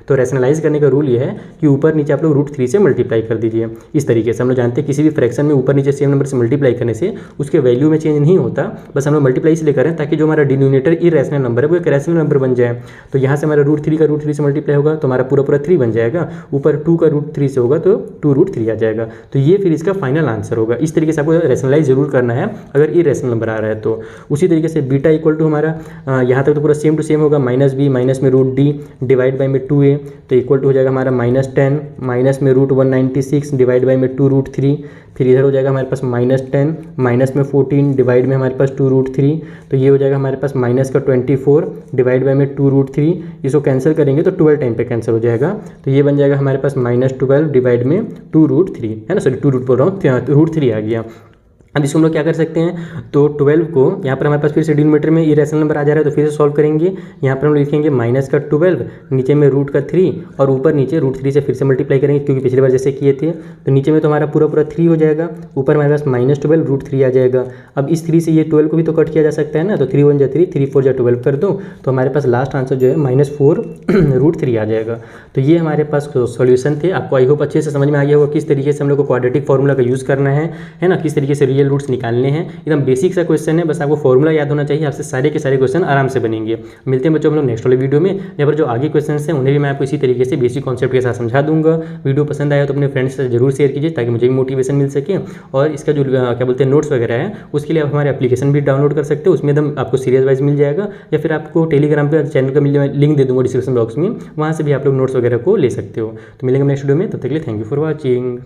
तो रैशनलाइज करने का रूल ये है कि ऊपर नीचे आप लोग √3 से मल्टीप्लाई कर दीजिए। इस तरीके से हम लोग जानते हैं किसी भी फ्रैक्शन में ऊपर नीचे सेम नंबर से मल्टीप्लाई करने से उसके वैल्यू में चेंज नहीं होता, बस हम लोग मल्टीप्लाई इसलिए करें ताकि जो हमारा डिनोमिनेटर इरेशनल नंबर है वो एक रैशनल नंबर बन जाए। तो यहाँ से हमारा √3 का √3 से मल्टीप्लाई होगा तो हमारा पूरा 3 बन जाएगा, ऊपर 2 का √3 से होगा तो 2√3 आ जाएगा। तो ये फिर इसका फाइनल आंसर होगा। इस तरीके से आपको रैशनलाइज जरूर करना है अगर इरेशनल नंबर आ रहा है तो। उसी तरीके से बीटा इक्वल टू हमारा यहाँ तक तो पूरा सेम टू सेम होगा, -b माइनस में √d डिवाइड बाई में 2a तो इक्वल टू हो जाएगा हमारा -10 माइनस में √196 डिवाइड बाई में 2√3। फिर इधर हो जाएगा हमारे पास -10 माइनस में 14 डिवाइड में हमारे पास 2√3 तो ये हो जाएगा हमारे पास माइनस का 24 डिवाइड बाई में 2√3। इसको कैंसिल करेंगे तो 12 टाइम पे कैंसिल हो जाएगा तो ये बन जाएगा हमारे पास -12 डिवाइड में 2√3 है ना, सॉरी 2 रूट बोल रहा हूँ, √3 आ गया। अब इसको हम लोग क्या कर सकते हैं, तो 12 को यहाँ पर हमारे पास फिर से डिनोमिनेटर में इरेशनल नंबर आ जा रहा है, तो फिर से सॉल्व करेंगे। यहाँ पर हम लिखेंगे माइनस का 12, नीचे में रूट का 3 और ऊपर नीचे रूट 3 से फिर से मल्टीप्लाई करेंगे, क्योंकि पिछली बार जैसे किए थे। तो नीचे में तो हमारा पूरा 3 हो जाएगा, ऊपर हमारे पास -12 रूट 3 आ जाएगा। अब इस 3 से ये 12 को भी तो कट किया जा सकता है ना, तो 3 1 जा 3, 3 4 जा 12 कर दो, तो हमारे पास लास्ट आंसर जो है -4 रूट 3 आ जाएगा। तो ये हमारे पास सॉल्यूशन थे। आपको आई होप अच्छे से समझ में आ गया होगा किस तरीके से हम लोग को क्वाड्रेटिक फॉर्मूला का यूज़ करना है ना, किस तरीके से रियल रूट्स निकालने हैं। एकदम बेसिक सा क्वेश्चन है, बस आपको फॉर्मूला याद होना चाहिए, आपसे सारे के सारे क्वेश्चन आराम से बनेंगे। मिलते हैं बच्चों हम लोग नेक्स्ट वाले वीडियो में, यहाँ पर जो आगे क्वेश्चन हैं उन्हें भी मैं आपको इसी तरीके से बेसिक कॉन्सेप्ट के साथ समझा दूंगा। वीडियो पसंद आया तो अपने फ्रेंड्स से जरूर शेयर कीजिए, ताकि मुझे भी मोटिवेशन मिल सके। और इसका जो क्या बोलते हैं नोट्स वगैरह है, उसके लिए आप हमारे एप्लीकेशन भी डाउनलोड कर सकते हो, उसमें एकदम आपको सीरीज वाइज मिल जाएगा, या फिर आपको टेलीग्राम पर चैनल का लिंक दे दूंगा डिस्क्रिप्शन बॉक्स में, वहाँ से भी आप लोग नोट्स वगैरह को ले सकते हो। तो मिलेंगे नेक्स्ट वीडियो में, तब तक के लिए थैंक यू फॉर वॉचिंग।